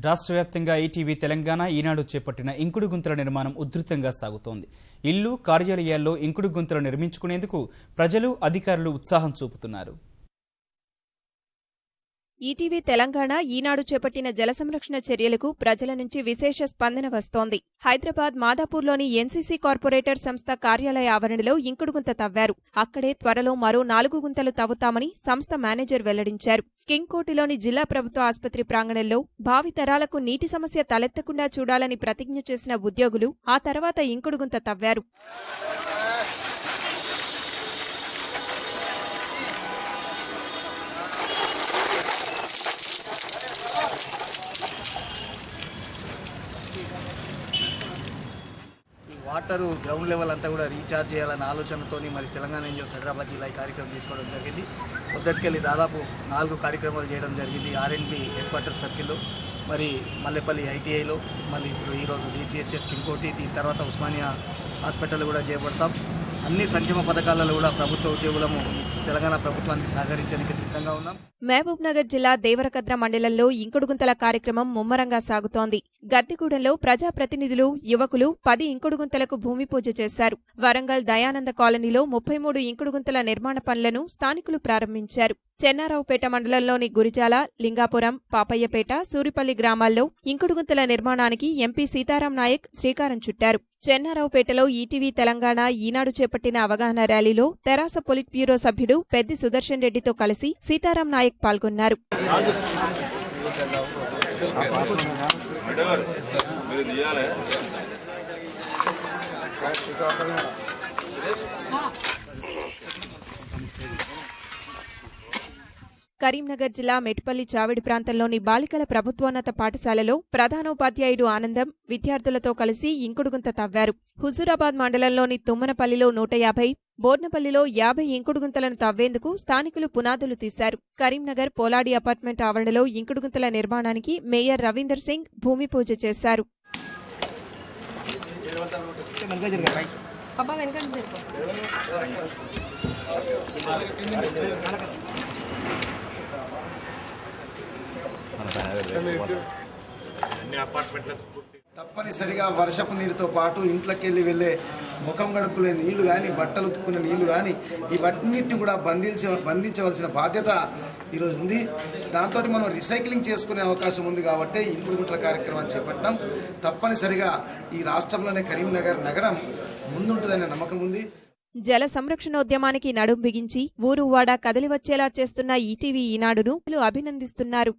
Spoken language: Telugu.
రాష్ట్ర వ్యాప్తంగా ఈటీవీ తెలంగాణ ఈనాడు చేపట్టిన ఇంకుడు గుంతల నిర్మాణం ఉధృతంగా సాగుతోంది. ఇల్లు, కార్యాలయాల్లో ఇంకుడు గుంతలు నిర్మించుకునేందుకు ప్రజలు, అధికారులు ఉత్సాహం చూపుతున్నారు. ఈటీవీ తెలంగాణ ఈనాడు చేపట్టిన జల సంరక్షణ చర్యలకు ప్రజల నుంచి విశేష స్పందన వస్తోంది. హైదరాబాద్ మాదాపూర్లోని ఎన్సీసీ కార్పొరేటర్ సంస్థ కార్యాలయ ఆవరణలో ఇంకుడుగుంత తవ్వారు. అక్కడే త్వరలో మరో 4 గుంతలు తవ్వుతామని సంస్థ మేనేజర్ వెల్లడించారు. కింగ్కోటిలోని జిల్లా ప్రభుత్వ ఆసుపత్రి ప్రాంగణంలో భావితరాలకు నీటి సమస్య తలెత్తకుండా చూడాలని ప్రతిజ్ఞ చేసిన ఉద్యోగులు ఆ తర్వాత ఇంకుడుగుంత తవ్వారు. వాటర్ గ్రౌండ్ లెవెల్ అంతా కూడా రీఛార్జ్ చేయాలన్న ఆలోచనతో మరి తెలంగాణ ఎన్జిఓస్ హైదరాబాద్ జిల్లా ఈ కార్యక్రమం తీసుకోవడం జరిగింది. పొద్దుటికెళ్ళి దాదాపు 4 కార్యక్రమాలు చేయడం జరిగింది. ఆర్ఎన్బి హెడ్ క్వార్టర్ సర్కిల్లో, మరి మల్లెపల్లి ఐటీఐలో, మళ్ళీ ఇప్పుడు ఈరోజు DCHS కింగ్కోటి, దీని తర్వాత ఉస్మానియా హాస్పిటల్ కూడా చేపడతాం. అన్ని సంక్షేమ పథకాలలో కూడా ప్రభుత్వ ఉద్యోగులము తెలంగాణ ప్రభుత్వానికి సహకరించడానికి సిద్ధంగా ఉన్నాం. మహబూబ్ నగర్ జిల్లా దేవరకద్ర మండలంలో ఇంకుడుగుంతల కార్యక్రమం ముమ్మరంగా సాగుతోంది. గద్దెగూడెంలో ప్రజాప్రతినిధులు, యువకులు 10 ఇంకుడుగుంతలకు భూమి పూజ చేశారు. వరంగల్ దయానంద కాలనీలో 33 ఇంకుడుగుంతల నిర్మాణ పనులను స్థానికులు ప్రారంభించారు. చెన్నారావుపేట మండలంలోని గురిజాల, లింగాపురం, పాపయ్యపేట, సూరిపల్లి గ్రామాల్లో ఇంకుడుగుంతల నిర్మాణానికి ఎంపీ సీతారాం నాయక్ శ్రీకారం చుట్టారు. చెన్నారావుపేటలో ఈటీవీ తెలంగాణ ఈనాడు చేపట్టిన అవగాహన ర్యాలీలో తెరాస పొలిట్ బ్యూరో సభ్యుడు పెద్ది సుదర్శన్ రెడ్డితో కలిసి సీతారాం నాయక్ పాల్గొన్నారు. కరీంనగర్ జిల్లా మెట్పల్లి చావిడి ప్రాంతంలోని బాలికల ప్రభుత్వోన్నత పాఠశాలలో ప్రధానోపాధ్యాయుడు ఆనందం విద్యార్థులతో కలిసి ఇంకుడుగుంత తవ్వారు. హుజూరాబాద్ మండలంలోని తుమ్మనపల్లిలో 150, బోర్నపల్లిలో 50 ఇంకుడుగుంతలను తవ్వేందుకు స్థానికులు పునాదులు తీశారు. కరీంనగర్ పోలాడి అపార్ట్మెంట్ ఆవరణలో ఇంకుడుగుంతల నిర్మాణానికి మేయర్ రవీందర్ సింగ్ భూమి పూజ చేశారు. తప్పనిసరిగా వర్షపు నీరుతో పాటు ఇంట్లోకెళ్ళి వెళ్ళే ముఖం గడుపుకునే నీళ్లు కానీ, బట్టలు ఉతుక్కునే నీళ్లు కానీ, ఇవన్నిటిని కూడా బంధించవలసిన బాధ్యత ఈరోజు ఉంది. దాంతో మనం రీసైక్లింగ్ చేసుకునే అవకాశం ఉంది కాబట్టి ఇంకుడుగుంటల కార్యక్రమాన్ని చేపట్టినాం. తప్పనిసరిగా ఈ రాష్ట్రంలోనే కరీంనగర్ నగరం ముందుంటుందనే నమ్మకం ఉంది. జల సంరక్షణోద్యమానికి నడుం బిగించి ఊరు వాడా కదలివచ్చేలా చేస్తున్న ఈటీవీ ఈనాడును అభినందిస్తున్నారు.